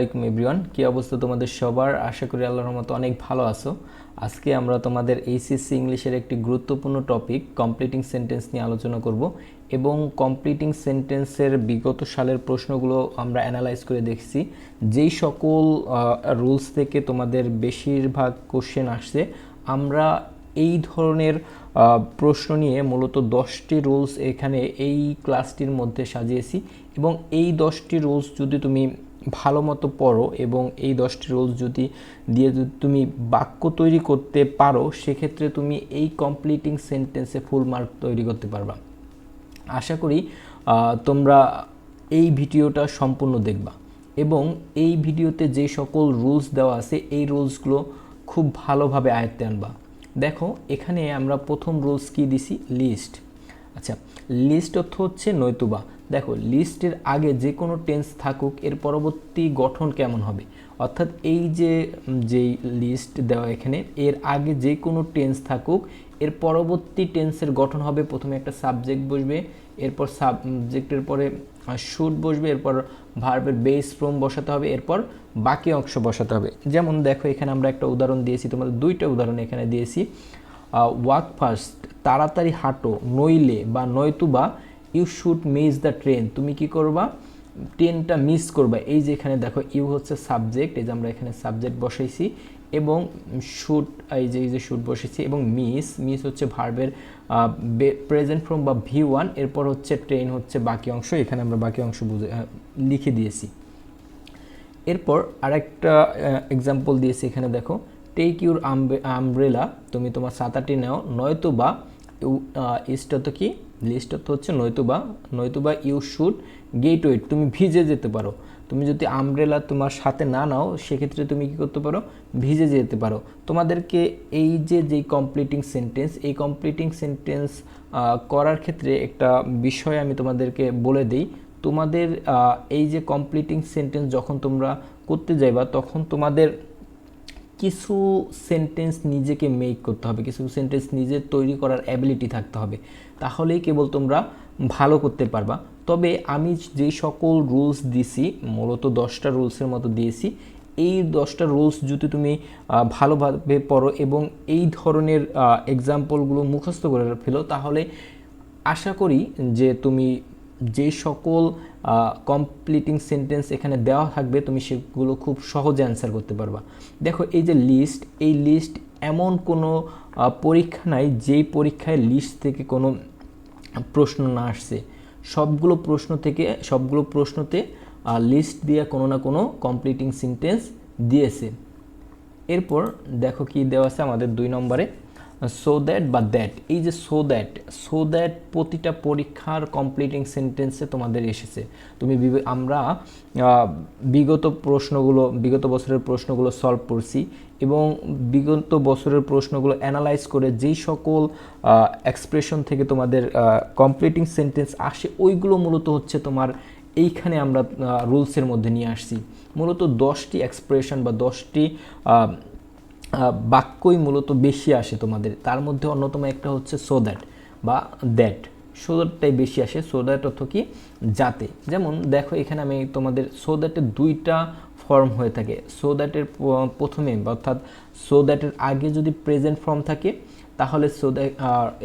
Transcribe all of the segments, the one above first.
আসসালামু এভরিওয়ান, কি অবস্থা তোমাদের সবার? আশা করি আল্লাহর রহমতে অনেক ভালো আছো। আজকে আমরা তোমাদের এইচএসসি ইংলিশের একটি গুরুত্বপূর্ণ টপিক কমপ্লিটিং সেন্টেন্স নিয়ে আলোচনা করব এবং কমপ্লিটিং সেন্টেন্সের বিগত সালের প্রশ্নগুলো আমরা অ্যানালাইজ করে দেখছি। যেই সকল রুলস থেকে তোমাদের বেশিরভাগ কোশ্চেন আসছে, আমরা এই ধরনের প্রশ্ন নিয়ে মূলত 10টি রুলস এখানে এই ক্লাসটির মধ্যে সাজিয়েছি এবং এই 10টি রুলস যদি তুমি ভালো মতো পড়ো এবং এই 10টি রুলস যদি তুমি বাক্য তৈরি করতে পারো, সেক্ষেত্রে তুমি এই কমপ্লিটিং সেন্টেন্সে ফুল মার্ক তৈরি করতে পারবা। আশা করি তোমরা এই ভিডিওটা সম্পূর্ণ দেখবা এবং এই ভিডিওতে যে সকল রুলস দেওয়া আছে এই রুলসগুলো খুব ভালোভাবে আয়ত্তে আনবা। দেখো, এখানে আমরা প্রথম রুলস কি দিছি? লিস্ট। আচ্ছা, লিস্ট অর্থ হচ্ছে নয়তুবা। দেখো, লিস্টের আগে যে কোনো টেন্স থাকুক, এর পরবর্তী গঠন কেমন হবে? অর্থাৎ এই যেই লিস্ট দেওয়া এখানে, এর আগে যে কোনো টেন্স থাকুক, এর পরবর্তী টেন্সের গঠন হবে প্রথমে একটা সাবজেক্ট বসবে, এরপর সাবজেক্টের পরে শুড বসবে, এরপর ভার্বের বেস ফর্ম বসাতে হবে, এরপর বাকি অংশ বসাতে হবে। যেমন দেখো, এখানে আমরা একটা উদাহরণ দিয়েছি, তোমাদের দুইটা উদাহরণ এখানে দিয়েছি। ওয়াক ফাস্ট, তাড়াতাড়ি হাঁটো, নইলে বা নয়তুবা you should miss the train, তুমি কি করবা? ট্রেনটা মিস করবা। এই যে এখানে দেখো, ইউ হচ্ছে সাবজেক্ট, এই যে আমরা এখানে সাবজেক্ট বসাইছি এবং শুড, এই যে শুড বসেছি, এবং মিস হচ্ছে ভার্বের প্রেজেন্ট ফর্ম বা V1, এরপর হচ্ছে ট্রেন হচ্ছে বাকি অংশ, এখানে আমরা বাকি অংশ লিখে দিয়েছি। এরপর আরেকটা এক্সাম্পল দিয়েছি, এখানে দেখো, টেক ইউর আমব্রেলা, তুমি তোমার ছাতাটি নাও, নয়তোবা ইস্টত কি লিস্টত হচ্ছে নয়তোবা ইউ শুড গেট ওয়েট, তুমি ভিজে যেতে পারো। তুমি যদি আমব্রেলা তোমার সাথে না নাও, সেক্ষেত্রে তুমি কি করতে পারো? ভিজে যেতে পারো। তোমাদেরকে এই যেই কমপ্লিটিং সেন্টেন্স, এই কমপ্লিটিং সেন্টেন্স করার ক্ষেত্রে একটা বিষয় আমি তোমাদেরকে বলে দিই। তোমাদের এই যে কমপ্লিটিং সেন্টেন্স যখন তোমরা করতে যাইবা, তখন তোমাদের কিছু সেন্টেন্স নিজেকে মেক করতে হবে, কিছু সেন্টেন্স নিজে তৈরি করার অ্যাবিলিটি থাকতে হবে, তাহলেই কেবল তোমরা ভালো করতে পারবা। তবে আমি যে সকল রুলস দিছি, মূলত 10টা রুলসের মতো দিয়েছি, এই 10টা রুলস যদি তুমি ভালোভাবে পড়ো এবং এই ধরনের এক্সাম্পলগুলো মুখস্থ করে ফেলো, তাহলে আশা করি যে তুমি যে সকল কমপ্লিটিং সেন্টেন্স এখানে দেওয়া থাকবে, তুমি সেগুলো খুব সহজে অ্যান্সার করতে পারবা। দেখো, এই যে লিস্ট, এই লিস্ট এমন কোনো পরীক্ষা নাই যেই পরীক্ষায় লিস্ট থেকে কোনো প্রশ্ন না আসছে। সবগুলো প্রশ্নতে লিস্ট দিয়ে কোনো না কোনো কমপ্লিটিং সেন্টেন্স দিয়েছে। এরপর দেখো কি দেওয়া আছে আমাদের 2 নম্বরে, সো দ্যাট বা দ্যাট। এই যে সো দ্যাট প্রতিটা পরীক্ষার কমপ্লিটিং সেন্টেন্সে তোমাদের এসেছে। আমরা বিগত বছরের প্রশ্নগুলো সলভ করছি এবং বিগত বছরের প্রশ্নগুলো অ্যানালাইজ করে যেই সকল এক্সপ্রেশন থেকে তোমাদের কমপ্লিটিং সেন্টেন্স আসে, ওইগুলো মূলত হচ্ছে তোমার এইখানে আমরা রুলসের মধ্যে নিয়ে আসছি। মূলত 10টি এক্সপ্রেশন বা 10টি বাক্যই মূলত বেশি আসে তোমাদের। তার মধ্যে অন্যতম একটা হচ্ছে সো দ্যাট বা দ্যাট। সো দ্যাটটাই বেশি আসে। সো দ্যাট অর্থ কি? যাতে। যেমন দেখো, এখানে আমি তোমাদের সো দ্যাটের 2টা ফর্ম হয়ে থাকে। সো দ্যাটের প্রথমে, অর্থাৎ সো দ্যাটের আগে যদি প্রেজেন্ট ফর্ম থাকে, তাহলে সো দ্যাট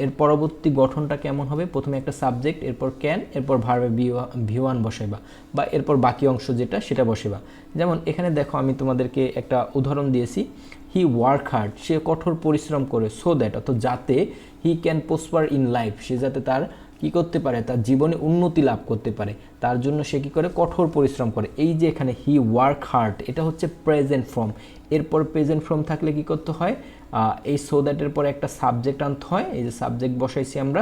এর পরবর্তী গঠনটা কেমন হবে? প্রথমে একটা সাবজেক্ট, এরপর ক্যান, এরপর ভার্বে V1 বসাইবা বা এরপর বাকি অংশ যেটা সেটা বসাইবা। যেমন এখানে দেখো, আমি তোমাদেরকে একটা উদাহরণ দিয়েছি, হি ওয়ার্ক হার্ড, সে কঠোর পরিশ্রম করে, সো দ্যাট অর্থাৎ যাতে, he can prosper in life, সে যাতে তার কি করতে পারে? তার জীবনে উন্নতি লাভ করতে পারে, তার জন্য সে কি করে? কঠোর পরিশ্রম করে। এই যে এখানে হি ওয়ার্ক হার্ড, এটা হচ্ছে প্রেজেন্ট ফর্ম। এরপর প্রেজেন্ট ফর্ম থাকলে কি করতে হয়? এই সো দ্যাটের পরে একটা সাবজেক্ট আনতে হয়, এই যে সাবজেক্ট বসাইছি আমরা।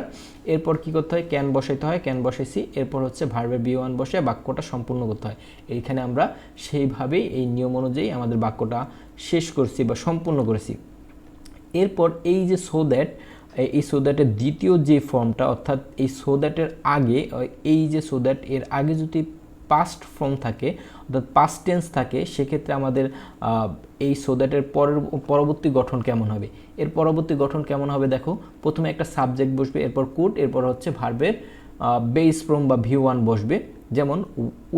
এরপর কি করতে হয়? ক্যান বসাইতে হয়, ক্যান বসাইছি, এরপর হচ্ছে ভার্বে V1 বসে বাক্যটা সম্পূর্ণ করতে হয়। এইখানে আমরা সেইভাবেই এই নিয়ম অনুযায়ী আমাদের বাক্যটা শেষ করছি বা সম্পূর্ণ করেছি। এরপর এই যে সো দ্যাট, এই সো দ্যাটের দ্বিতীয় যে ফর্মটা, অর্থাৎ এই সো দ্যাটের আগে, এই যে সো দ্যাট এর আগে যদি পাস্ট ফর্ম থাকে, অর্থাৎ পাস্ট টেন্স থাকে, সেক্ষেত্রে আমাদের এই সো দ্যাটের পরবর্তী গঠন কেমন হবে? এর পরবর্তী গঠন কেমন হবে? দেখো, প্রথমে একটা সাবজেক্ট বসবে, এরপর কুড, এরপর হচ্ছে ভার্বের বেস ফর্ম বা V1 বসবে, যেমন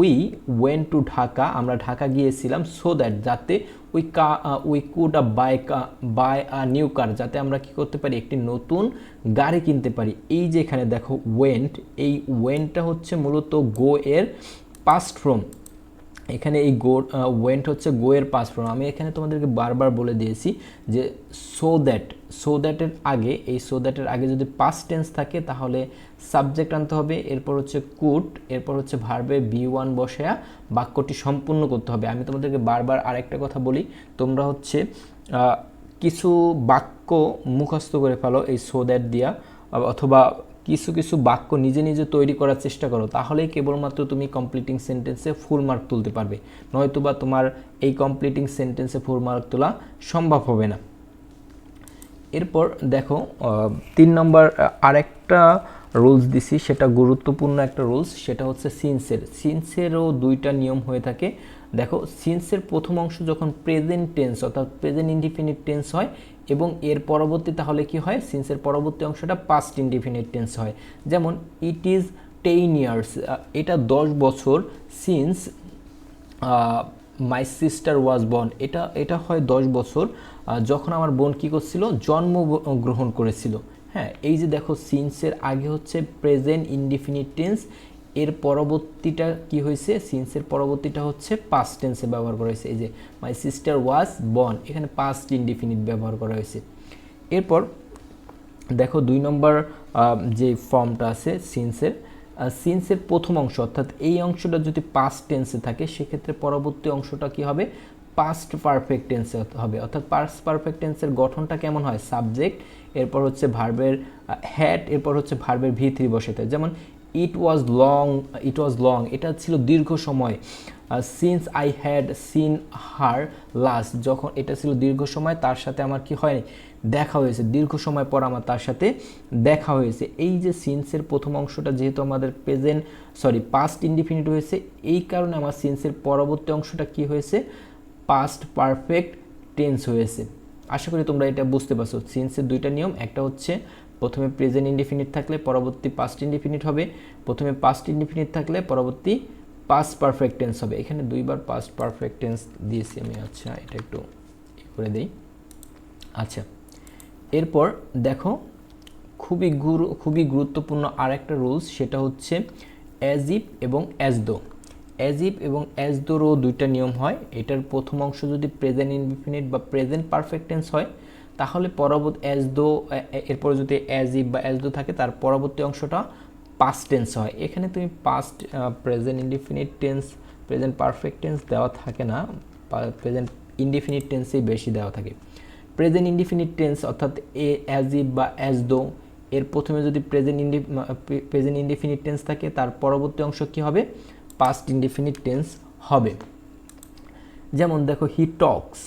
উই ওয়েন্ট টু ঢাকা, আমরা ঢাকা গিয়েছিলাম, সো দ্যাট যাতে we could buy a new car, যাতে আমরা কি করতে পারি, একটি নতুন গাড়ি কিনতে পারি। এই যে এখানে দেখো ওয়েন্ট, এই ওয়েন্টটা হচ্ছে মূলত গো এর পাস্ট ফর্ম। এখানে এই ওয়েন্ট হচ্ছে গো এর পাস্ট ফর্ম। আমি এখানে তোমাদেরকে বারবার বলে দিয়েছি যে সো দ্যাটের আগে, এই সো দ্যাটের আগে যদি পাস্ট টেন্স থাকে তাহলে সাবজেক্ট আনতে হবে, এরপর হচ্ছে কুড, এরপর হচ্ছে ভার্বে বি1 বসায়া বাক্যটি সম্পূর্ণ করতে হবে। আমি তোমাদেরকে বারবার আরেকটা কথা বলি, তোমরা হচ্ছে কিছু বাক্য মুখস্থ করে ফেলো এই সো দ্যাট দিয়া, অথবা কিছু কিছু বাক্য নিজে নিজে তৈরি করার চেষ্টা করো, তাহলেই কেবলমাত্র তুমি কমপ্লিটিং সেন্টেন্সে ফুল মার্ক তুলতে পারবে, নয়তোবা তোমার এই কমপ্লিটিং সেন্টেন্সে ফুল মার্ক তোলা সম্ভব হবে না। এরপর দেখো 3 নম্বর আরেকটা রুলস দিছি, সেটা গুরুত্বপূর্ণ একটা রুলস, সেটা হচ্ছে সিন্সেরও দুইটা নিয়ম হয়ে থাকে। দেখো সিন্সের প্রথম অংশ যখন প্রেজেন্ট টেন্স অর্থাৎ প্রেজেন্ট ইনডিফিনিট টেন্স হয় এবং এর পরবর্তী তাহলে কি হয়, সিন্সের পরবর্তী অংশটা পাস্ট ইনডিফিনিট টেন্স হয়। যেমন ইট ইজ 10 ইয়ার্স, এটা 10 বছর, since my sister was born, এটা হয় 10 বছর যখন আমার বোন কী করছিল, জন্মগ্রহণ করেছিল। হ্যাঁ, এই যে দেখো সিন্সের আগে হচ্ছে প্রেজেন্ট ইনডিফিনিট টেন্স, এর পরবর্তীটা কি হয়েছে, সিন্সের পরবর্তীটা হচ্ছে পাস্ট টেন্সে ব্যবহার করা হয়েছে। এই যে মাই সিস্টার ওয়াজ বর্ন, এখানে পাস্ট ইনডিফিনিট ব্যবহার করা হয়েছে। এরপর দেখো 2 নম্বর যে ফর্মটা আছে সিন্সের প্রথম অংশ অর্থাৎ এই অংশটা যদি পাস্ট টেন্সে থাকে সেক্ষেত্রে পরবর্তী অংশটা কি হবে, পাস্ট পারফেক্ট টেন্সে হবে। অর্থাৎ পাস্ট পারফেক্ট টেন্সের গঠনটা কেমন হয়, সাবজেক্ট, এরপর হচ্ছে ভার্বের হ্যাড, এরপর হচ্ছে ভার্বের ভি3 বসাতে। যেমন ইট ওয়াজ লং, এটা ছিল দীর্ঘ সময়। Since I had seen her last, যখন এটা ছিল দীর্ঘ সময়, তার সাথে আমার কি হয়নি, দেখা হয়েছে, দীর্ঘ সময় পর আমার তার সাথে দেখা হয়েছে। এই যে সিন্সের প্রথম অংশটা যেহেতু আমাদের পাস্ট ইনডিফিনিট হয়েছে, এই কারণে আমার সিন্সের পরবর্তী অংশটা কি হয়েছে, পাস্ট পারফেক্ট টেন্স হয়েছে। আশা করি তোমরা এটা বুঝতে পারছো। সিন্সের দুইটা নিয়ম, একটা হচ্ছে প্রথমে প্রেজেন্ট ইনডিফিনিট থাকলে পরবর্তী পাস্ট ইনডিফিনিট হবে, প্রথমে পাস্ট ইনডিফিনিট থাকলে পরবর্তী পাস্ট পারফেক্ট টেন্স হবে। এখানে দুইবার পাস্ট পারফেক্ট টেন্স দিয়েছি আমি, আচ্ছা এটা একটু করে দেই। আচ্ছা, এরপর দেখো খুবই গুরুত্বপূর্ণ আরেকটা রুলস, সেটা হচ্ছে অ্যাজ ইফ এবং অ্যাজ দো। অ্যাজ ইফ এবং অ্যাজ দোরও দুইটা নিয়ম হয়। এটার প্রথম অংশ যদি প্রেজেন্ট ইনডিফিনিট বা প্রেজেন্ট পারফেক্ট টেন্স হয় তাহলে পরবর্তী অ্যাজ দো, এরপর যদি অ্যাজ ইফ বা অ্যাজ দো থাকে তার পরবর্তী অংশটা পাস্ট টেন্স হয়। এখানে তুমি past present indefinite tense present perfect tense দেওয়া থাকে না, প্রেজেন্ট ইনডিফিনিট টেন্সেই বেশি দেওয়া থাকে। প্রেজেন্ট ইনডিফিনিট টেন্স অর্থাৎ অ্যাজ ইফ বা অ্যাজ দো, এর প্রথমে যদি প্রেজেন্ট ইনডিফিনিট টেন্স থাকে তার পরবর্তী অংশ কি হবে, পাস্ট ইনডিফিনিট টেন্স হবে। যেমন দেখো হি টক্স,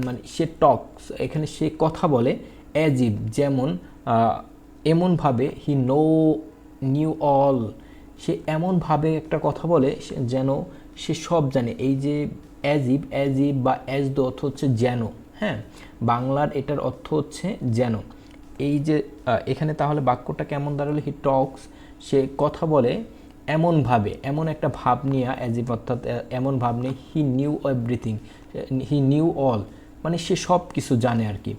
মানে সে টক্স, এখানে সে কথা বলে। অ্যাজ ইফ যেমন এমনভাবে, হি নিউ অল, সে এমনভাবে একটা কথা বলে যেন সে সব জানে। এই যে অ্যাজ ইফ বা অ্যাজ দো অর্থ হচ্ছে যেন, হ্যাঁ, বাংলার এটার অর্থ হচ্ছে যেন। এই যে এখানে তাহলে বাক্যটা কেমন দাঁড়ালো, হি টক্স, সে কথা বলে এমনভাবে, এমন একটা ভাব নিয়ে, অ্যাজ ইফ অর্থাৎ এমন ভাব নিয়ে, he knew everything, he knew all, মানে সে সব কিছু জানে আর কি।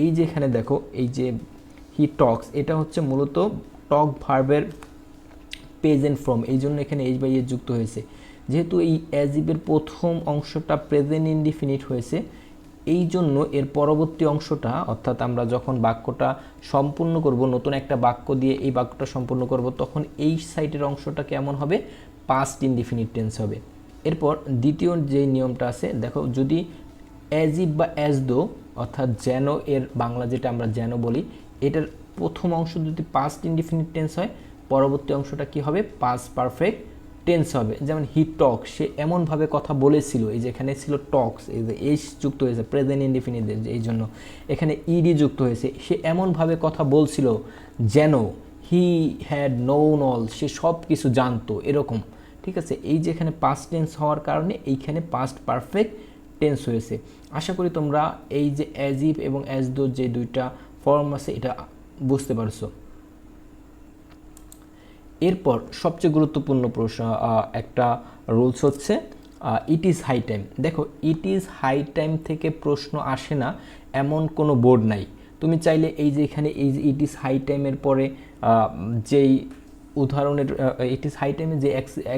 এই যে এখানে দেখো এই যে হি টক্স, এটা হচ্ছে মূলত টক ভার্বের প্রেজেন্ট ফর্ম, এই জন্য এখানে এইচ বাই এস যুক্ত হয়েছে। যেহেতু এই অ্যাজ ইফের প্রথম অংশটা প্রেজেন্ট ইনডিফিনিট হয়েছে, এই জন্য এর পরবর্তী অংশটা অর্থাৎ আমরা যখন বাক্যটা সম্পূর্ণ করব, নতুন একটা বাক্য দিয়ে এই বাক্যটা সম্পূর্ণ করব, তখন এই সাইডের অংশটা কেমন হবে, পাস্ট ইনডিফিনিট টেন্স হবে। এরপর দ্বিতীয় যে নিয়মটা আছে, দেখো যদি অ্যাজ ইফ বা অ্যাজ দো অর্থাৎ যেন, এর বাংলা যেটা আমরা যেন বলি, এটার প্রথম অংশ যদি পাস্ট ইনডিফিনিট টেন্স হয় পরবর্তী অংশটা কি হবে, পাস্ট পারফেক্ট টেন্স হবে। যেমন হি টক, সে এমনভাবে কথা বলেছিল, এই যে এখানে ছিল টক্স, এই যে এইচ যুক্ত হয়েছে প্রেজেন্ট ইনডিফিনিট, এই জন্য এখানে ইডি যুক্ত হয়েছে। সে এমনভাবে কথা বলছিল যেন, হি হ্যাড নোন অল, সে সব কিছু জানতো, এরকম। ঠিক আছে, এই যে এখানে পাস্ট টেন্স হওয়ার কারণে এইখানে পাস্ট পারফেক্ট টেন্স হয়েছে। আশা করি তোমরা এই যে অ্যাজ ইফ এবং অ্যাজ দো যে দুইটা ফর্ম আছে এটা বুঝতে পারছো। এরপর সবচেয়ে গুরুত্বপূর্ণ প্রশ্ন একটা রুলস হচ্ছে ইট ইজ হাই টাইম। দেখো ইট ইজ হাই টাইম থেকে প্রশ্ন আসে না এমন কোনো বোর্ড নাই। তুমি চাইলে এই যে এখানে এই যে ইট ইজ হাই টাইমের পরে যেই উদাহরণের ইট ইজ হাই টাইমে যে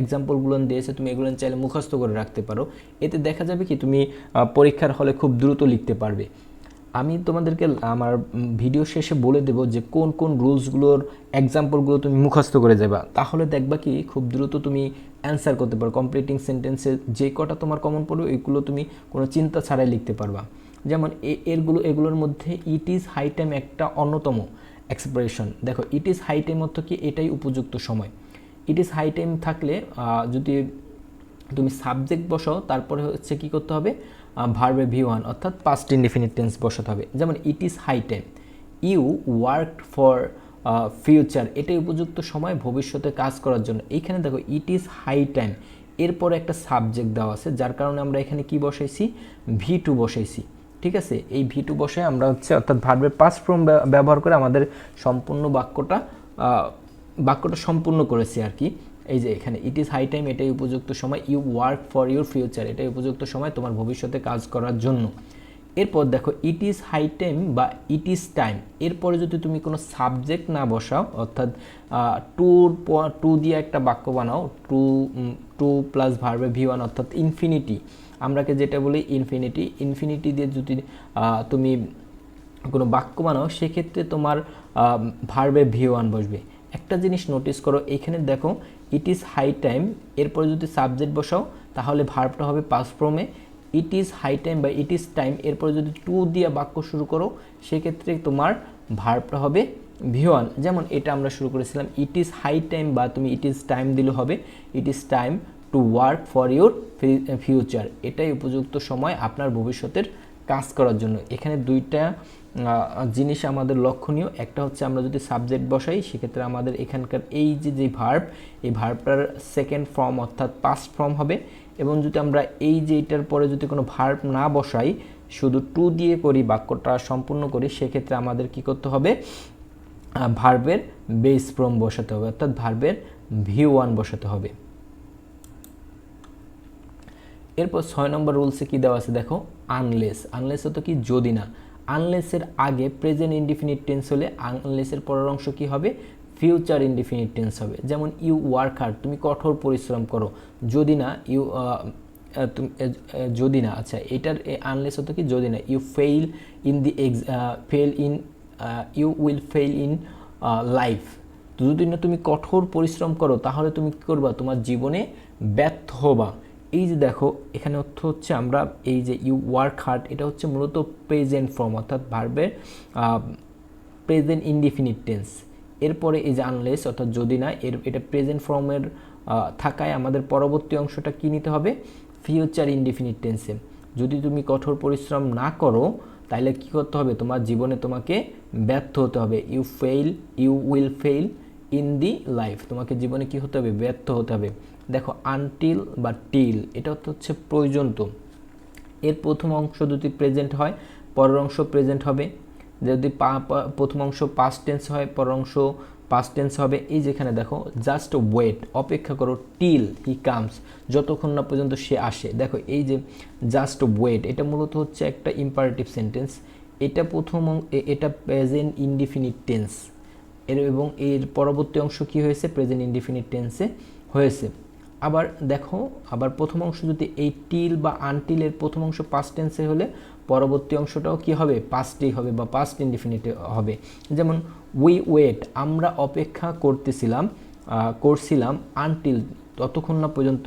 এক্সাম্পলগুলো দিয়েছে তুমি এগুলো চাইলে মুখস্থ করে রাখতে পারো। এতে দেখা যাবে কি তুমি পরীক্ষার হলে খুব দ্রুত লিখতে পারবে। আমি তোমাদেরকে আমার ভিডিও শেষে বলে দেব যে কোন কোন রুলসগুলোর এক্সাম্পলগুলো তুমি মুখস্থ করে যাবা, তাহলে দেখবা কি খুব দ্রুত তুমি অ্যান্সার করতে পারো। কমপ্লিটিং সেন্টেন্সে যে কটা তোমার কমন পড়বে এগুলো তুমি কোনো চিন্তা ছাড়াই লিখতে পারবা। যেমন এগুলোর মধ্যে ইট ইজ হাই টাইম একটা অন্যতম এক্সপ্রেশন। দেখো ইট ইজ হাই টাইম অর্থ কি, এটাই উপযুক্ত সময়। ইট ইজ হাই টাইম থাকলে যদি তুমি সাবজেক্ট বসাও তারপরে হচ্ছে কি করতে হবে, ভার্বে V1 অর্থাৎ পাস্ট ইনডিফিনিট টেন্স বসাতে হবে। যেমন it is high time you worked for future, এটাই উপযুক্ত সময় ভবিষ্যতে কাজ করার জন্য। এইখানে দেখো ইট ইজ হাই টাইম এরপরে একটা সাবজেক্ট দেওয়া আছে, যার কারণে আমরা এখানে কি বসাইছি, V2 বসাইছি। ঠিক আছে, এই V2 বসায় আমরা হচ্ছে অর্থাৎ ভার্বের পাস্ট ফর্ম ব্যবহার করে আমাদের সম্পূর্ণ বাক্যটা সম্পূর্ণ করেছি আর কি। এই যে এখানে ইট ইজ হাই টাইম এটাই উপযুক্ত সময়, you work for your future এটাই উপযুক্ত সময় তোমার ভবিষ্যতে কাজ করার জন্য। এরপর দেখো ইট ইজ হাই টাইম বা ইট ইজ টাইম এরপরে যদি তুমি কোনো সাবজেক্ট না বসাও অর্থাৎ টু দিয়ে একটা বাক্য বানাও, টু প্লাস ভার্বে V1 অর্থাৎ ইনফিনিটি, আমরাকে যেটা বলি ইনফিনিটি দিয়ে যদি তুমি কোনো বাক্য বানাও সেক্ষেত্রে তোমার ভার্বে V1 বসবে। একটা জিনিস নোটিস করো, এখানে দেখো ইট ইজ হাই টাইম এরপরে যদি সাবজেক্ট বসাও তাহলে ভার্বটা হবে পাস্ট ফর্মে। ইট ইজ হাই টাইম বা ইট ইজ টাইম এরপরে যদি টু দিয়ে বাক্য শুরু করো সেক্ষেত্রে তোমার ভার্বটা হবে V1। যেমন এটা আমরা শুরু করেছিলাম ইট ইজ হাই টাইম বা তুমি ইট ইজ টাইম দিলে হবে it is time to work for your future, এটাই উপযুক্ত সময় আপনার ভবিষ্যতের কাজ করার জন্য। এখানে দুইটা জিনিস আমাদের লক্ষণীয়, একটা হচ্ছে আমরা যদি সাবজেক্ট বসাই সেক্ষেত্রে আমাদের এখানকার এই যে ভার্ব এই ভার্বটার সেকেন্ড ফর্ম অর্থাৎ পাস্ট ফর্ম হবে, এবং যদি আমরা এই যে এটার পরে যদি কোনো ভার্ব না বসাই শুধু টু দিয়ে করি বাক্যটা সম্পূর্ণ করি সেক্ষেত্রে আমাদের কি করতে হবে, ভার্বের বেস ফর্ম বসাতে হবে অর্থাৎ ভার্বের V1 বসাতে হবে। এরপর 6 নম্বর রুলসে কি দেওয়া আছে দেখো, আনলেস হতো কি, যদি না। আনলেসের আগে প্রেজেন্ট ইনডিফিনিট টেন্স হলে আনলেসের পরের অংশ কি হবে, ফিউচার ইনডিফিনিট টেন্স হবে। যেমন ইউ ওয়ার্ক হার্ড, তুমি কঠোর পরিশ্রম করো। যদি না যদি না, আচ্ছা এটার আনলেস হতো কি, যদি না। You fail in the you will fail in life, যদি না তুমি কঠোর পরিশ্রম করো তাহলে তুমি কী করবা, তোমার জীবনে ব্যর্থ হবা। এই যে দেখো এখানে অর্থ হচ্ছে আমরা এই যে ইউ ওয়ার্ক হার্ড এটা হচ্ছে মূলত প্রেজেন্ট ফর্ম অর্থাৎ ভার্বের প্রেজেন্ট ইনডিফিনিট টেন্স। এরপরে এই যে আনলেস অর্থাৎ যদি না এটা প্রেজেন্ট ফর্মের থাকায় আমাদের পরবর্তী অংশটা কী নিতে হবে, ফিউচার ইনডিফিনিট টেন্সে। যদি তুমি কঠোর পরিশ্রম না করো তাহলে কী করতে হবে, তোমার জীবনে তোমাকে ব্যর্থ হতে হবে। You will fail in the life, তোমাকে জীবনে কী হতে হবে, ব্যর্থ হতে হবে। দেখো আনটিল বা টিল এটা হচ্ছে পর্যন্ত, এর প্রথম অংশ যদি প্রেজেন্ট হয় পরের অংশ প্রেজেন্ট হবে, যদি প্রথম অংশ পাস্ট টেন্স হয় পরের অংশ পাস্ট টেন্স হবে। এই যেখানে দেখো জাস্ট ওয়েট, অপেক্ষা করো, টিল হি কামস, যতক্ষণ না পর্যন্ত সে আসে। দেখো এই যে জাস্ট ওয়েট এটা মূলত হচ্ছে একটা ইম্পারেটিভ সেন্টেন্স, এটা প্রেজেন্ট ইনডিফিনিট টেন্স এবং এর পরবর্তী অংশ কি হয়েছে, প্রেজেন্ট ইনডিফিনিট টেন্সে হয়েছে। আবার দেখো আবার প্রথম অংশ যদি এই টিল বা আনটিলের প্রথম অংশ পাস্ট টেন্সে হলে পরবর্তী অংশটাও কি হবে, পাস্টেই হবে বা পাস্ট ইনডিফিনিট হবে। যেমন উই ওয়েট, আমরা অপেক্ষা করছিলাম আনটিল, ততক্ষণ না পর্যন্ত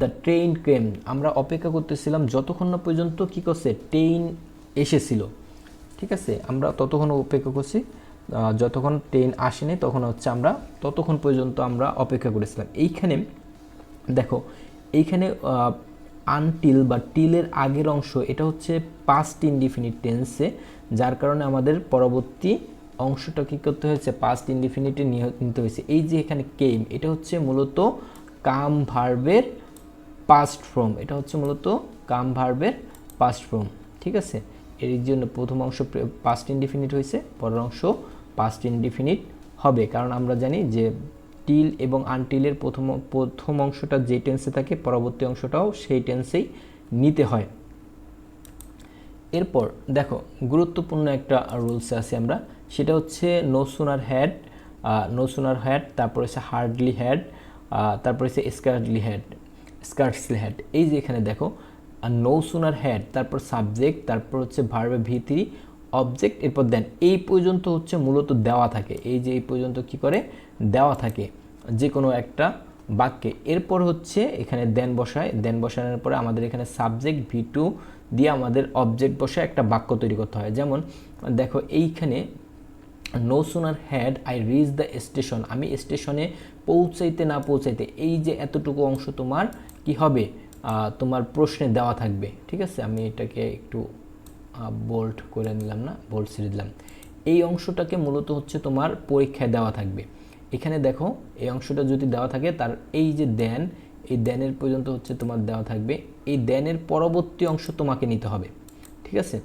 দ্য ট্রেন কেম, আমরা অপেক্ষা করতেছিলাম যতক্ষণ না পর্যন্ত কী করছে, ট্রেন এসেছিল। ঠিক আছে, আমরা ততক্ষণ অপেক্ষা করছি যতক্ষণ ট্রেন আসেনি তখন হচ্ছে আমরা ততক্ষণ পর্যন্ত আমরা অপেক্ষা করেছিলাম। এইখানে দেখো এইখানে আনটিল বা টিলের আগের অংশ এটা হচ্ছে পাস্ট ইনডিফিনিট টেন্সে, যার কারণে আমাদের পরবর্তী অংশটা কী করতে হয়েছে, পাস্ট ইনডিফিনিটে নিতে হয়েছে। এই যে এখানে কেম এটা হচ্ছে মূলত কাম ভার্বের পাস্ট ফর্ম, এটা হচ্ছে মূলত কাম ভার্বের পাস্ট ফর্ম। ঠিক আছে, এর জন্য প্রথম অংশ পাস্ট ইনডিফিনিট হয়েছে, পরের অংশ পাস্ট ইনডিফিনিট হবে, কারণ আমরা জানি যে টিল এবং আনটিলের প্রথম অংশটা যে টেন্সে থাকে পরবর্তী অংশটাও সেই টেন্সেই নিতে হয়। এরপর দেখো গুরুত্বপূর্ণ একটা রুলস আছে আমরা, সেটা হচ্ছে নো সুনার হ্যাড, তারপর হচ্ছে হার্ডলি হ্যাড, তারপর হচ্ছে স্কার্টসলি হ্যাড। এই যে এখানে দেখো নো সুনার হ্যাড, তারপর সাবজেক্ট, তারপর হচ্ছে ভার্বে ভি3 অবজেক্ট, এরপর দেন, এই পর্যন্ত হচ্ছে মূলত দেওয়া থাকে। এই যে এই পর্যন্ত কি করে দেওয়া থাকে যে কোনো একটা বাক্যে। এরপর হচ্ছে এখানে দেন বসানোর পরে আমাদের এখানে সাবজেক্ট ভি2 দিয়ে আমাদের অবজেক্ট বসায় একটা বাক্য তৈরি করতে হয়। যেমন দেখো এইখানে no sooner had I reach the station, আমি স্টেশনে পৌঁছাইতে না পৌঁছাইতে, এই যে এতটুকু অংশ তোমার কি হবে, তোমার প্রশ্নে দেওয়া থাকবে। ঠিক আছে, আমি এটাকে একটু বোল্ড করে নিলাম, না বোল্ড ছেড়ে দিলাম। এই অংশটাকে মূলত হচ্ছে তোমার পরীক্ষায় দেওয়া থাকবে। এখানে দেখো এই অংশটা যদি দেওয়া থাকে, তার এই যে দেন, এই দেনের পর্যন্ত হচ্ছে তোমার দেওয়া থাকবে, এই দেনের পরবর্তী অংশ তোমাকে নিতে হবে। ঠিক আছে,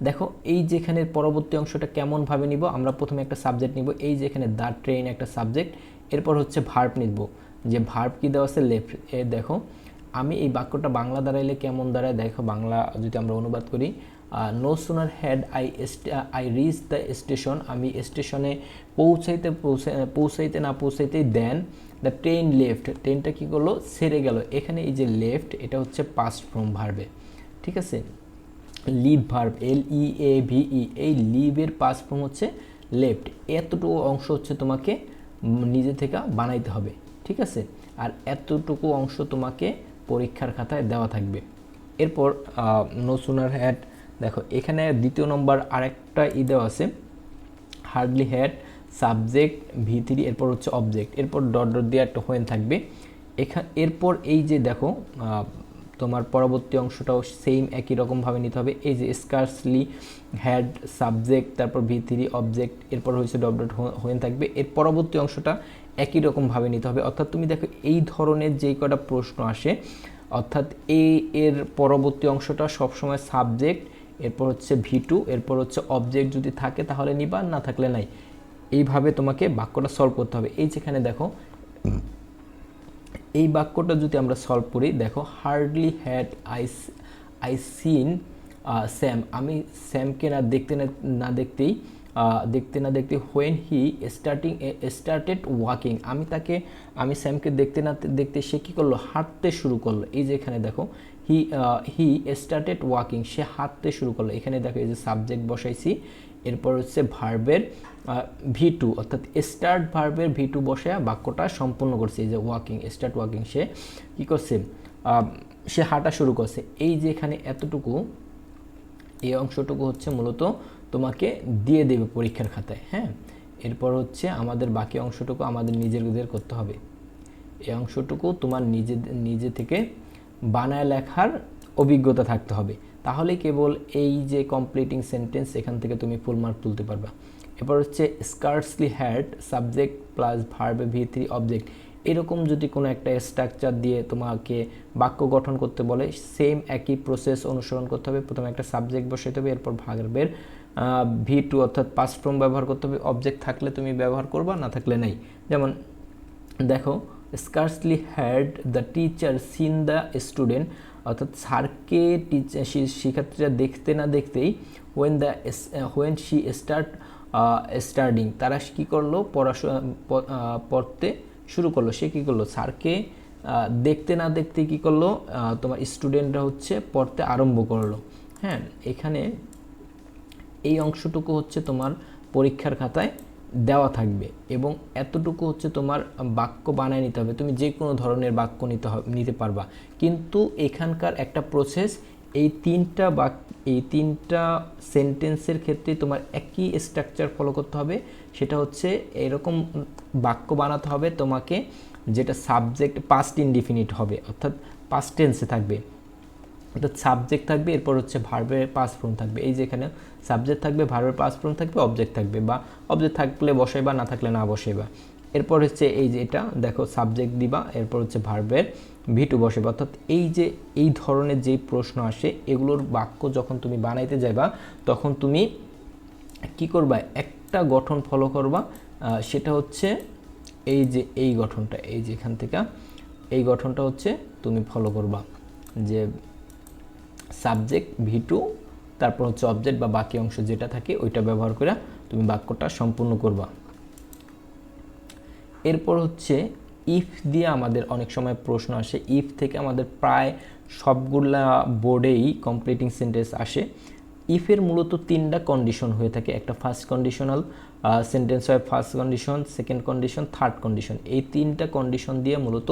দেখো এই যেখানে পরবর্তী অংশটা কেমনভাবে নিব, আমরা প্রথমে একটা সাবজেক্ট নিব, এই যে এখানে দ্য ট্রেন একটা সাবজেক্ট, এরপর হচ্ছে ভার্ব নিব, যে ভার্ব কি দেওয়া আছে লেফট। দেখো আমি এই বাক্যটা বাংলা দাঁড়াইলে কেমন দাঁড়ায়, দেখো বাংলা যদি আমরা অনুবাদ করি, no sooner had I reach the station, আমি স্টেশনে পৌঁছাইতে না পৌঁছাইতেই দেন দ্য ট্রেন লেফট, ট্রেনটা কী করলো ছেড়ে গেল। এখানে এই যে লেফট, এটা হচ্ছে পাস্ট ফর্ম ভার্বে। ঠিক আছে, লিভ ভার্ব LEAVE, এই লিভের পাস্ট ফর্ম হচ্ছে লেফট। এতটুকু অংশ হচ্ছে তোমাকে নিজে থেকে বানাইতে হবে। ঠিক আছে, আর এতটুকু অংশ তোমাকে পরীক্ষার খাতায় দেওয়া থাকবে। এরপর নো সুনার হ্যাড, দেখো এখানে দ্বিতীয় নম্বর আরেকটা দেওয়া আছে, হার্ডলি হ্যাড, সাবজেক্ট ভি3, এরপর হচ্ছে অবজেক্ট, এরপর ডট ডট দিয়ে একটা হোয়েন থাকবে। এরপর এই যে দেখো তোমার পরবর্তী অংশটাও সেম একই রকমভাবে নিতে হবে। এই যে স্কার্সলি হ্যাড, সাবজেক্ট, তারপর ভি3 অবজেক্ট, এরপর হচ্ছে ডট ডট হোয়েন থাকবে। এর পরবর্তী অংশটা একই রকমভাবে নিতে হবে। অর্থাৎ তুমি দেখো এই ধরনের যেই কটা প্রশ্ন আসে, অর্থাৎ এর পরবর্তী অংশটা সবসময় সাবজেক্ট, এরপর হচ্ছে ভি2, এরপর হচ্ছে অবজেক্ট যদি থাকে তাহলে নিবা, না থাকলে নাই। এইভাবে তোমাকে বাক্যটা সলভ করতে হবে। এই যেখানে দেখো এই বাক্যটা যদি আমরা সলভ করি, দেখো hardly had I seen Sam, আমি স্যামকে দেখতে না দেখতেই হোয়েন হি স্টার্টেড ওয়াকিং, আমি স্যামকে দেখতে না দেখতে সে কী করলো হাঁটতে শুরু করলো। এই যে এখানে দেখো হি স্টার্টেড ওয়াকিং, সে হাঁটতে শুরু করলো। এখানে দেখো এই যে সাবজেক্ট বসাইছি, এরপর হচ্ছে ভার্বের ভি2, অর্থাৎ স্টার্ট ভার্বের ভি2 বসায় বাক্যটা সম্পূর্ণ করছে। এই যে ওয়াকিং, স্টার্ট ওয়াকিং, সে কী করছে, সে হাঁটা শুরু করছে। এই যে এখানে এতটুকু, এই অংশটুকু হচ্ছে মূলত তোমাকে দিয়ে দেবে পরীক্ষার খাতায়। হ্যাঁ, এরপর হচ্ছে আমাদের বাকি অংশটুকু আমাদের নিজেদের করতে হবে। এই অংশটুকু তোমার নিজে থেকে বানায় লেখার অভিজ্ঞতা থাকতে হবে, তাহলে কেবল এই যে কমপ্লিটিং সেন্টেন্স এখান থেকে তুমি ফুল মার্ক তুলতে পারবা। এরপর হচ্ছে স্কার্সলি হ্যাড, সাবজেক্ট প্লাস ভার্বে ভি3 অবজেক্ট, এরকম যদি কোনো একটা স্ট্রাকচার দিয়ে তোমাকে বাক্য গঠন করতে বলে, সেম একই প্রসেস অনুসরণ করতে হবে। প্রথমে একটা সাবজেক্ট বসাইতে হবে, এরপর ভার্বের ভি2 অর্থাৎ পাস্ট ফর্ম ব্যবহার করতে হবে। অবজেক্ট থাকলে তুমি ব্যবহার করবা, না থাকলে নাই। যেমন দেখো scarcely had the teacher seen the student, অর্থাৎ স্যারকে শিক্ষার্থীরা দেখতে না দেখতেই হোয়েন শি স্টার্টিং, তারা কী করলো পড়তে শুরু করলো। সে কী করলো, স্যারকে দেখতে না দেখতে কী করলো, তোমার স্টুডেন্টরা হচ্ছে পড়তে আরম্ভ করলো। হ্যাঁ, এখানে এই অংশটুকু হচ্ছে তোমার পরীক্ষার খাতায় দেওয়া থাকবে, এবং এতটুকু হচ্ছে তোমার বাক্য বানায় নিতে হবে। তুমি যে কোনো ধরনের বাক্য নিতে পারবা, কিন্তু এখানকার একটা প্রসেস, এই তিনটা সেন্টেন্সের ক্ষেত্রে তোমার একই স্ট্রাকচার ফলো করতে হবে। সেটা হচ্ছে এরকম বাক্য বানাতে হবে তোমাকে, যেটা সাবজেক্ট পাস্ট ইনডিফিনিট হবে, অর্থাৎ পাস্ট টেন্সে থাকবে। অর্থাৎ সাবজেক্ট থাকবে, এরপর হচ্ছে ভার্বের পাস্ট ফর্ম থাকবে। এই যে এখানে সাবজেক্ট থাকবে, ভার্বের পাস্ট ফর্ম থাকবে, অবজেক্ট থাকবে, বা অবজেক্ট থাকলে বসাইবা, না থাকলে না বসাইবা। এরপর হচ্ছে এই যে এটা দেখো সাবজেক্ট দিবা, এরপর হচ্ছে ভার্বের ভি2 বসাইবা। অর্থাৎ এই ধরনের যেই প্রশ্ন আসে, এগুলোর বাক্য যখন তুমি বানাইতে যাবা, তখন তুমি কি করবা, একটা গঠন ফলো করবা, সেটা হচ্ছে এই যে এই গঠনটা, এই যে এখান থেকে এই গঠনটা হচ্ছে তুমি ফলো করবা, যে সাবজেক্ট V2 তারপর হচ্ছে অবজেক্ট বা বাকি অংশ যেটা থাকে ওইটা ব্যবহার করে তুমি বাক্যটা সম্পূর্ণ করবা। এরপর হচ্ছে ইফ দিয়ে আমাদের অনেক সময় প্রশ্ন আসে, ইফ থেকে আমাদের প্রায় সবগুলা বোর্ডেই কমপ্লিটিং সেন্টেন্স আসে। ইফের মূলত 3টা কন্ডিশন হয়ে থাকে, একটা ফার্স্ট কন্ডিশনাল সেন্টেন্স হয়, first condition, second condition, third condition. এই 3টা কন্ডিশন দিয়ে মূলত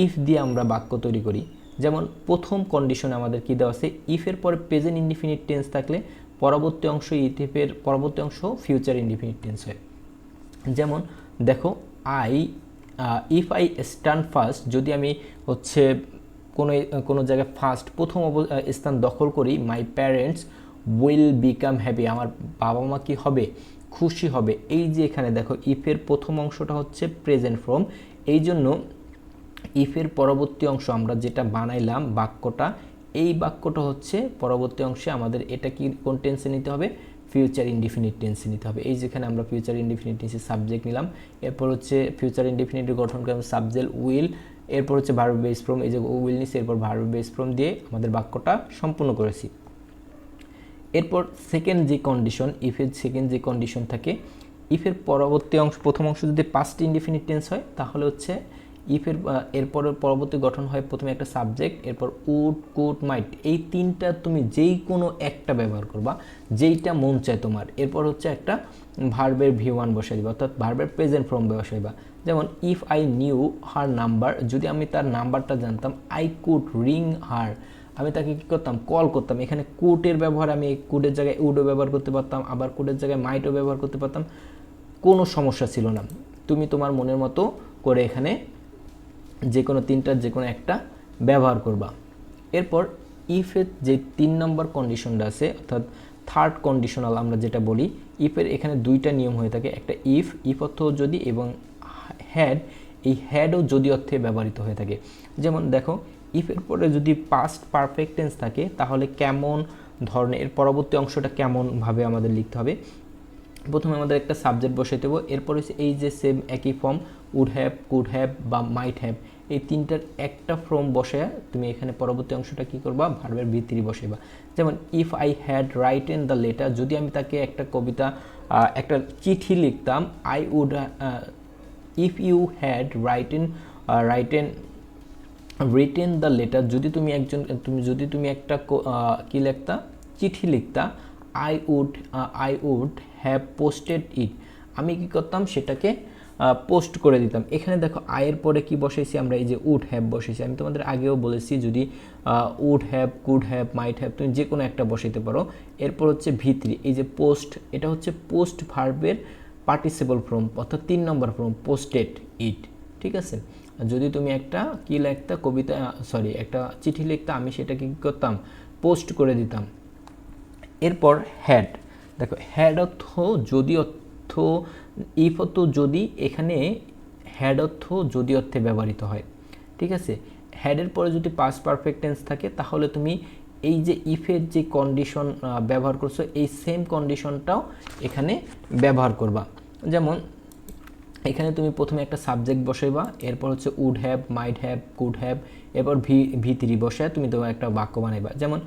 ইফ দিয়ে আমরা বাক্য তৈরি করি। যেমন প্রথম কন্ডিশনে আমাদের কী দেওয়া আছে, ইফের পরে প্রেজেন্ট ইনডিফিনিট টেন্স থাকলে পরবর্তী অংশ ইফের পরবর্তী অংশ ফিউচার ইনডিফিনিট টেন্স হয়। যেমন দেখো ইফ আই স্ট্যান্ড ফার্স্ট, যদি আমি হচ্ছে কোনো জায়গায় প্রথম স্থান দখল করি, my parents will become happy, আমার বাবা মা কি হবে, খুশি হবে। এই যে এখানে দেখো ইফের প্রথম অংশটা হচ্ছে প্রেজেন্ট ফর্ম, এই জন্য ইফের পরবর্তী অংশ আমরা যেটা বানাইলাম বাক্যটা, এই বাক্যটা হচ্ছে পরবর্তী অংশে আমাদের এটা কি কোন টেন্সে নিতে হবে, ফিউচার ইনডিফিনিট টেন্সে নিতে হবে। এই যেখানে আমরা ফিউচার ইনডিফিনিট টেন্সে সাবজেক্ট নিলাম, এরপর হচ্ছে ফিউচার ইনডিফিনিটের গঠন করে সাবজেক্ট উইল, এরপর হচ্ছে ভার্ব বেস ফর্ম, এই যে উইল নিচ্ছে, এরপর ভার্ব বেস ফর্ম দিয়ে আমাদের বাক্যটা সম্পূর্ণ করেছি। এরপর সেকেন্ড যে কন্ডিশন, ইফের সেকেন্ড যে কন্ডিশন থাকে, ইফের পরবর্তী অংশ প্রথম অংশ যদি পাস্ট ইনডিফিনিট টেন্স হয় তাহলে হচ্ছে ইফের এরপরের পরবর্তী গঠন হয় প্রথমে একটা সাবজেক্ট, এরপর উড, কুড, মাইট, এই 3টা তুমি যেই কোনো একটা ব্যবহার করবা, যেইটা মন চায় তোমার। এরপর হচ্ছে একটা ভার্বের V1 বসাই দিবা, অর্থাৎ ভার্বের প্রেজেন্ট ফর্ম বসাইবা। যেমন if I knew her number, যদি আমি তার নাম্বারটা জানতাম, আই কুড রিং হার, আমি তাকে কী করতাম, কল করতাম। এখানে কুডের ব্যবহার আমি কুডের জায়গায় উডও ব্যবহার করতে পারতাম, আবার কুডের জায়গায় মাইটও ব্যবহার করতে পারতাম, কোনো সমস্যা ছিল না। তুমি তোমার মনের মতো করে এখানে যে কোনো 3টার যে কোনো একটা ব্যবহার করবা। এরপর ইফের যে 3 নম্বর কন্ডিশনটা আছে, অর্থাৎ থার্ড কন্ডিশনাল আমরা যেটা বলি, ইফের এখানে 2টা নিয়ম হয়ে থাকে, একটা ইফ অর্থ যদি, এবং হ্যাড, এই হ্যাডও যদি অর্থে ব্যবহৃত হয়ে থাকে। যেমন দেখো ইফের পরে যদি পাস্ট পারফেক্ট টেন্স থাকে তাহলে কেমন ধরনের, এর পরবর্তী অংশটা কেমনভাবে আমাদের লিখতে হবে। প্রথমে আমাদের একটা সাবজেক্ট বসাইতে হবে, এরপর হচ্ছে এই যে সেম একই form would have, could have বা মাইট হ্যাভ, এই 3টার একটা ফর্ম বসায় তুমি এখানে পরবর্তী অংশটা কি করবা, ভার্বের V3 বসাইবা। যেমন if I had written the letter, যদি আমি তাকে একটা কবিতা, একটা চিঠি লিখতাম, I would, if you had written the letter, যদি তুমি একটা কি লিখতা, চিঠি লিখতা, I would have posted it, আমি কি করতাম, সেটাকে পোস্ট করে দিতাম। এখানে দেখো আয়ের পরে কি বসাইছি আমরা, এই যে উড হ্যাভ বসাইছি। আমি তোমাদের আগেও বলেছি যদি would have, could have, might have তুমি যে কোনো একটা বসাইতে পারো। এরপর হচ্ছে V3, এই যে পোস্ট, এটা হচ্ছে পোস্ট ভার্বের পার্টিসিপল ফর্ম, অর্থাৎ 3 নম্বর ফর্ম, পোস্টেড ইট। ঠিক আছে, যদি তুমি একটা কি লিখতা, কবিতা, একটা চিঠি লিখতা, আমি সেটাকে কী করতাম, পোস্ট করে দিতাম। এরপর হ্যাড, দেখো হ্যাড অর্থ যদি অর্থ, ইফ অর্থ যদি, এখানে হ্যাড অর্থ যদি অর্থে ব্যবহৃত হয়। ঠিক আছে, হ্যাডের পরে যদি পাস্ট পারফেক্ট টেন্স থাকে তাহলে তুমি এই যে ইফের যে কন্ডিশন ব্যবহার করছো, এই সেম কন্ডিশনটাও এখানে ব্যবহার করবা। যেমন এখানে তুমি প্রথমে একটা সাবজেক্ট বসাইবা, এরপর হচ্ছে would have, might have, could have, এরপর V3 বসায় তুমি তোমার একটা বাক্য বানাইবা। যেমন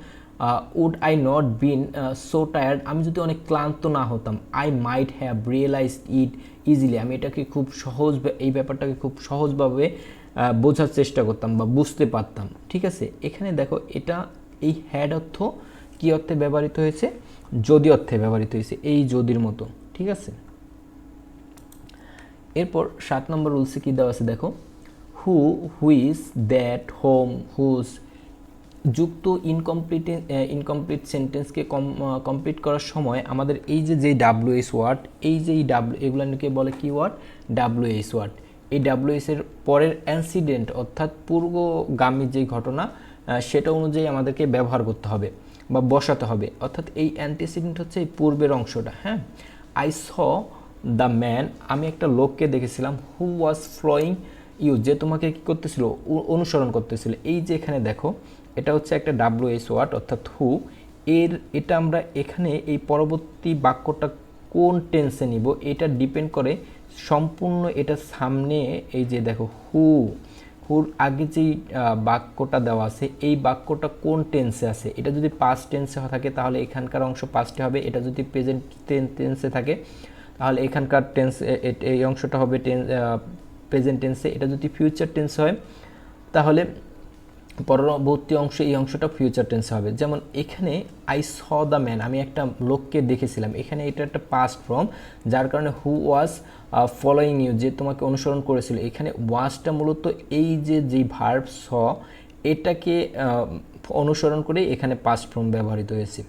would I not been so tired, আমি যদি অনেক ক্লান্ত না হতাম, I might have realised it easily, আমি এটাকে খুব সহজ, এই ব্যাপারটাকে খুব সহজভাবে বোঝার চেষ্টা করতাম বা বুঝতে পারতাম। ঠিক আছে, এখানে দেখো এটা এই হ্যাড অর্থ কী অর্থে ব্যবহৃত হয়েছে, যদি অর্থে ব্যবহৃত হয়েছে, এই যদির মতো। ঠিক আছে, এরপর 7 নম্বর রুলসে কী দেওয়া আছে দেখো, হুইজ, দ্যাট, হোম, হুজ যুক্ত ইনকমপ্লিট সেন্টেন্সকে কমপ্লিট করার সময় আমাদের এই যে WH ওয়ার্ড, এই যে এগুলোকে বলে কি ওয়ার্ড, WH ওয়ার্ড। এই WH এর পরের অ্যান্সিডেন্ট, অর্থাৎ পূর্বগামী যে ঘটনা সেটা অনুযায়ী আমাদেরকে ব্যবহার করতে হবে বা বসাতে হবে। অর্থাৎ এই অ্যান্টিসিডেন্ট হচ্ছে এই পূর্বের অংশটা। হ্যাঁ, আই স দ্য ম্যান, আমি একটা লোককে দেখেছিলাম, হু ওয়াজ ফলোয়িং ইউ, যে তোমাকে কী করতেছিল, অনুসরণ করতেছিল। এই যে এখানে দেখো এটা হচ্ছে একটা WH ওয়ার্ড, অর্থাৎ হু, এটা আমরা এখানে এই পরবর্তী বাক্যটা কোন টেন্সে নিব এটা ডিপেন্ড করে সম্পূর্ণ এটা সামনে এই যে দেখো হুর আগে যেই বাক্যটা দেওয়া আছে এই বাক্যটা কোন টেন্সে আছে, এটা যদি পাস্ট টেন্সে থাকে তাহলে এখানকার অংশ পাস্টে হবে, এটা যদি প্রেজেন্ট টেন্সে থাকে তাহলে এখানকার টেন্স এই অংশটা হবে প্রেজেন্ট টেন্সে, এটা যদি ফিউচার টেন্স হয় তাহলে পরবর্তী অংশ এই অংশটা ফিউচার টেন্স হবে। যেমন এখানে আই স দ্য ম্যান, আমি একটা লোককে দেখেছিলাম, এখানে এটা একটা পাস্ট ফর্ম, যার কারণে হু ওয়াজ ফলোয়িং ইউ, যে তোমাকে অনুসরণ করেছিল, এখানে ওয়াজটা মূলত এই যে যেই ভার্ব স এটাকে অনুসরণ করে এখানে পাস্ট ফর্ম ব্যবহৃত হয়েছে।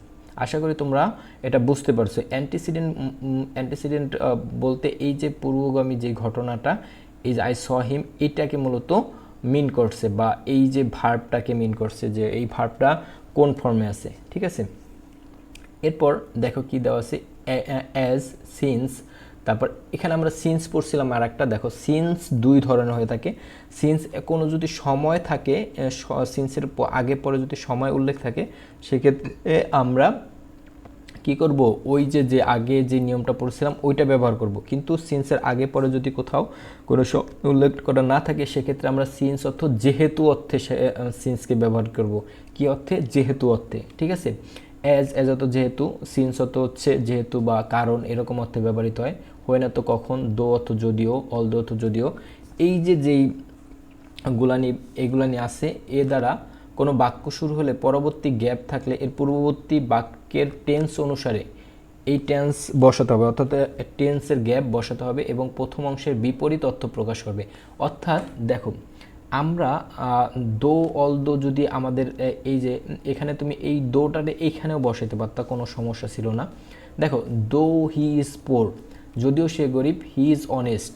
আশা করি তোমরা এটা বুঝতে পারছো। অ্যান্টিসিডেন্ট বলতে এই যে পূর্বগামী যে ঘটনাটা, এই যে আই স হিম, এটাকে মূলত মিন করছে, বা এই যে ভার্বটাকে মিন করছে, যে এই ভার্বটা কোন ফর্মে আছে, ঠিক আছে। এরপর দেখো কি দেওয়া আছে, অ্যাজ, সিন্স, তারপর এখানে আমরা সিন্স পড়ছিলাম, আর একটা দেখো সিন্স দুই ধরনের হয়ে থাকে। সিন্স কোনো যদি সময় থাকে, সিন্সের আগে পরে যদি সময় উল্লেখ থাকে, সেক্ষেত্রে আমরা কি করব, ওই যে আগে যে নিয়মটা পড়ছিলাম ওইটা ব্যবহার করব। কিন্তু সিন্সের আগে পরে যদি কোথাও কোনো উল্লেখ করা না থাকে, সেক্ষেত্রে আমরা সিন্স অর্থ যেহেতু অর্থে সিন্সকে ব্যবহার করব। কি অর্থে? যেহেতু অর্থে, ঠিক আছে। অ্যাজ অর্থ যেহেতু, সিন্স অর্থ হচ্ছে যেহেতু বা কারণ, এরকম অর্থে ব্যবহৃত হয়। হয় না তো কখন, দো অর্থ যদিও, অল দো অর্থ যদিও। এই যে যেই এগুলানি আছে, এ দ্বারা কোনো বাক্য শুরু হলে পরবর্তী গ্যাপ থাকলে এর পূর্ববর্তী বাক্যের টেন্স অনুসারে এই টেন্স বসাতে হবে, অর্থাৎ টেন্সের গ্যাপ বসাতে হবে এবং প্রথম অংশের বিপরীত অর্থ প্রকাশ করবে। অর্থাৎ দেখো, আমরা দো অল দো যদি আমাদের এই যে এখানে তুমি এই দোটাতে এইখানেও বসাতে পারতা, কোনো সমস্যা ছিল না। দেখো, দো হি ইজ পোর, যদিও সে গরিব, হি ইজ অনেস্ট,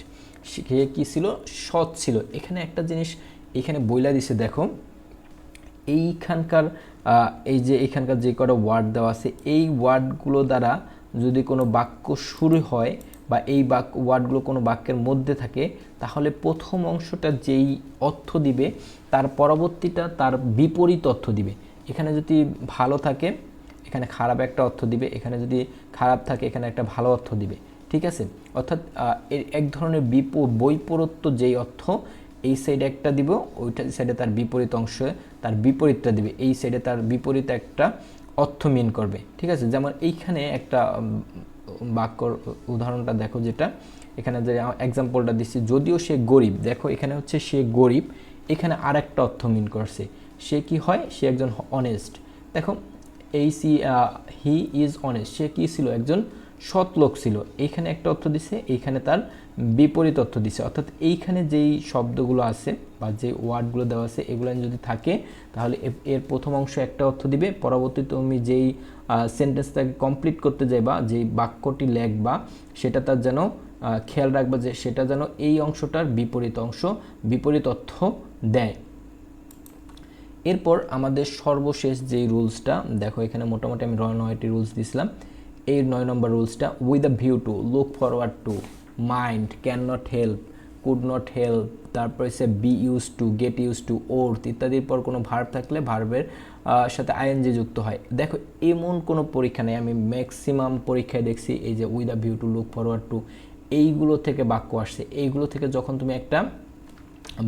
সে কী ছিল? সৎ ছিল। এখানে একটা জিনিস এখানে বইলা দিছে, দেখো এইখানকার এই যে এখানকার যে কটা ওয়ার্ড দেওয়া আছে, এই ওয়ার্ডগুলো দ্বারা যদি কোনো বাক্য শুরু হয় বা এই ওয়ার্ডগুলো কোনো বাক্যের মধ্যে থাকে, তাহলে প্রথম অংশটা যেই অর্থ দিবে তার পরবর্তীটা তার বিপরীত অর্থ দিবে। এখানে যদি ভালো থাকে এখানে খারাপ একটা অর্থ দিবে, এখানে যদি খারাপ থাকে এখানে একটা ভালো অর্থ দিবে, ঠিক আছে। অর্থাৎ এর এক ধরনের বৈপরত্য যেই অর্থ, এই সাইডে একটা দিব, ওইটা সাইডে তার বিপরীত অংশে তার বিপরীতটা দিবে, এই সাইডে তার বিপরীত একটা অর্থ মিন করবে, ঠিক আছে। যেমন এইখানে একটা বাক্যর উদাহরণটা দেখো, যেটা এখানে যে এক্সাম্পলটা দিচ্ছি, যদিও সে গরিব, দেখো এখানে হচ্ছে সে গরিব, এখানে আর একটা অর্থ মিন করছে, সে কি হয়? সে একজন অনেস্ট। দেখো হি ইজ অনেস্ট, সে কি ছিল? একজন সৎ লোক ছিল। এইখানে একটা অর্থ দিছে, এইখানে তার বিপরীত অর্থ দিছে। অর্থাৎ এইখানে যেই শব্দগুলো আছে বা যে ওয়ার্ডগুলো দেওয়া আছে, এগুলো যদি থাকে তাহলে এর প্রথম অংশ একটা অর্থ দিবে, পরবর্তীতে তুমি যেই সেন্টেন্সটাকে কমপ্লিট করতে যাইবা, যেই বাক্যটি লেখবা, সেটা তার যেন খেয়াল রাখবা যে সেটা যেন এই অংশটার বিপরীত অর্থ দেয়। এরপর আমাদের সর্বশেষ যেই রুলসটা দেখো, এখানে মোটামুটি আমি 9টি রুলস দিয়েছিলাম। এই 9 নম্বর রুলসটা, with a view to, look forward to, mind, can not help, could not help, তারপর হচ্ছে be use to, get use to, worth ইত্যাদির পর কোনো ভার্ব থাকলে ভার্বের সাথে আইএনজি যুক্ত হয়। দেখো, এমন কোনো পরীক্ষা নেই, আমি ম্যাক্সিমাম পরীক্ষায় দেখছি এই যে with a view to, look forward two, এইগুলো থেকে বাক্য আসছে। এইগুলো থেকে যখন তুমি একটা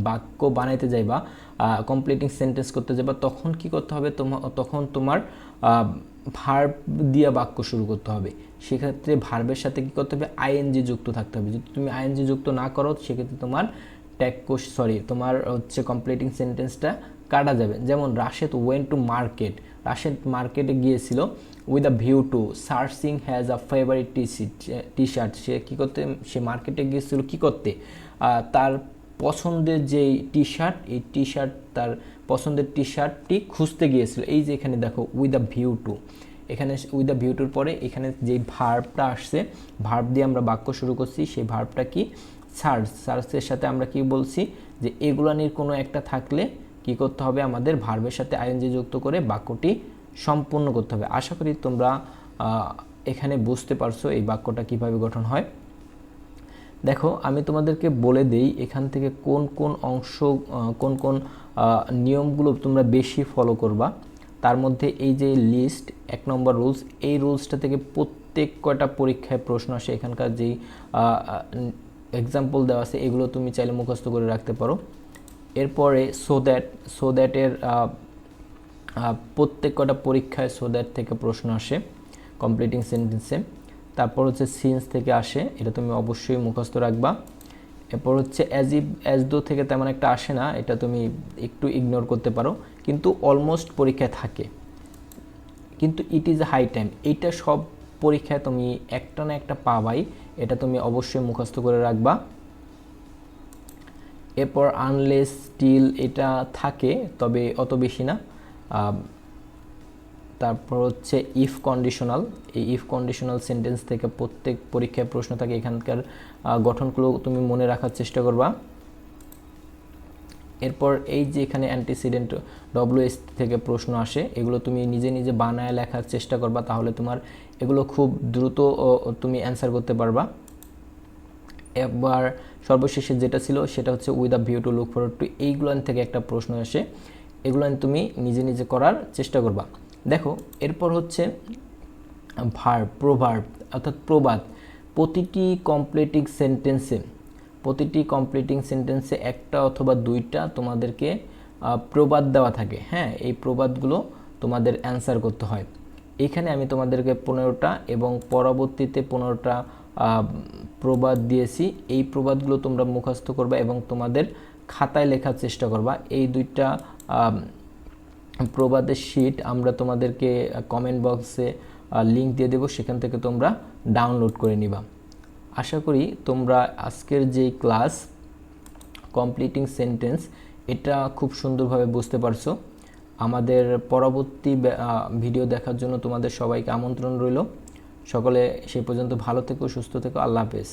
বাক্য বানাইতে যাইবা, কমপ্লিটিং সেন্টেন্স করতে যাবা, তখন কি করতে হবে? তখন তোমার ভার্ব দিয়ে বাক্য শুরু করতে হবে। সেক্ষেত্রে ভার্বের সাথে কি করতে হবে? আইএনজি যুক্ত থাকতে হবে। যদি তুমি আইএনজি যুক্ত না করো, সেক্ষেত্রে তোমার হচ্ছে কমপ্লিটিং সেন্টেন্সটা কাটা যাবে। যেমন Rashed went to market, Rashed মার্কেটে গিয়েছিল with a view to searching has a favourite T shirt, সে কী করতে? সে মার্কেটে গিয়েছিল কি করতে? তার পছন্দের যে টি শার্ট, এই টি শার্ট, তার পছন্দের টি শার্টটি খুঁজতে গিয়েছিল। এই যে এখানে দেখো উইথ আ ভিউ টু, এখানে উইথ আ ভিউ টুর পরে এখানে যে ভার্বটা আসছে, ভার্ব দিয়ে আমরা বাক্য শুরু করছি, সেই ভার্বটা কি? সার্চের সাথে আমরা কি বলছি? যে এগুলানির কোনো একটা থাকলে কি করতে হবে? আমাদের ভার্বের সাথে আইএনজি যুক্ত করে বাক্যটি সম্পূর্ণ করতে হবে। আশা করি তোমরা এখানে বুঝতে পারছো এই বাক্যটা কিভাবে গঠন হয়। দেখো, আমি তোমাদেরকে বলে দেই এখান থেকে কোন কোন অংশ, কোন কোন নিয়মগুলো তোমরা বেশি ফলো করবা। তার মধ্যে এই যে লিস্ট 1 নম্বর রুলস, এই রুলসটা থেকে প্রত্যেক কয়টা পরীক্ষায় প্রশ্ন আসে। এখানকার যেই এক্সাম্পল দেওয়া আছে, এগুলো তুমি চাইলে মুখস্থ করে রাখতে পারো। এরপরে সো দ্যাটের প্রত্যেক কটা পরীক্ষায় সো দ্যাট থেকে প্রশ্ন আসে কমপ্লিটিং সেন্টেন্সে। তারপর হচ্ছে সিন্স থেকে আসে, এটা তুমি অবশ্যই মুখস্থ রাখবা। এরপর হচ্ছে অ্যাজ দো থেকে তেমন একটা আসে না, এটা তুমি একটু ইগনোর করতে পারো, কিন্তু অলমোস্ট পরীক্ষায় থাকে। কিন্তু it is a high time, এইটা সব পরীক্ষায় তুমি একটা না একটা পাবাই, এটা তুমি অবশ্যই মুখস্থ করে রাখবা। এরপর আনলেস, স্টিল, এটা থাকে তবে অত বেশি না। তারপর হচ্ছে ইফ কন্ডিশনাল, এই ইফ কন্ডিশনাল সেন্টেন্স থেকে প্রত্যেক পরীক্ষায় প্রশ্ন থাকে, এখানকার গঠনগুলো তুমি মনে রাখার চেষ্টা করবা। এরপর এই যে এখানে অ্যান্টিসিডেন্ট ডব্লিউএস থেকে প্রশ্ন আসে, এগুলো তুমি নিজে নিজে বানায় লেখার চেষ্টা করবা, তাহলে তোমার এগুলো খুব দ্রুত তুমি অ্যান্সার করতে পারবা। এবার সর্বশেষে যেটা ছিল সেটা হচ্ছে with a view to look forward two, এইগুলো থেকে একটা প্রশ্ন আসে, এগুলো তুমি নিজে নিজে করার চেষ্টা করবা। দেখো এরপর হচ্ছে ভার্ব, প্রোভার্ব অর্থাৎ প্রবাদ। প্রতিটি কমপ্লিটিং সেন্টেন্সে একটা অথবা দুইটা তোমাদেরকে প্রবাদ দেওয়া থাকে। হ্যাঁ, এই প্রবাদগুলো তোমাদের অ্যান্সার করতে হয়। এখানে আমি তোমাদেরকে 15টা এবং পরবর্তীতে 15টা প্রবাদ দিয়েছি। এই প্রবাদগুলো তোমরা মুখস্থ করবা এবং তোমাদের খাতায় লেখার চেষ্টা করবা। এই দুইটা প্রবাদের শীট আমরা তোমাদেরকে কমেন্ট বক্সে লিঙ্ক দিয়ে দেবো, সেখান থেকে তোমরা ডাউনলোড করে নিবা। আশা করি তোমরা আজকের যে ক্লাস কমপ্লিটিং সেন্টেন্স, এটা খুব সুন্দরভাবে বুঝতে পারছো। আমাদের পরবর্তী ভিডিও দেখার জন্য তোমাদের সবাইকে আমন্ত্রণ রইল। সকলে সেই পর্যন্ত ভালো থেকো, সুস্থ থেকো, আল্লাহ হাফেজ।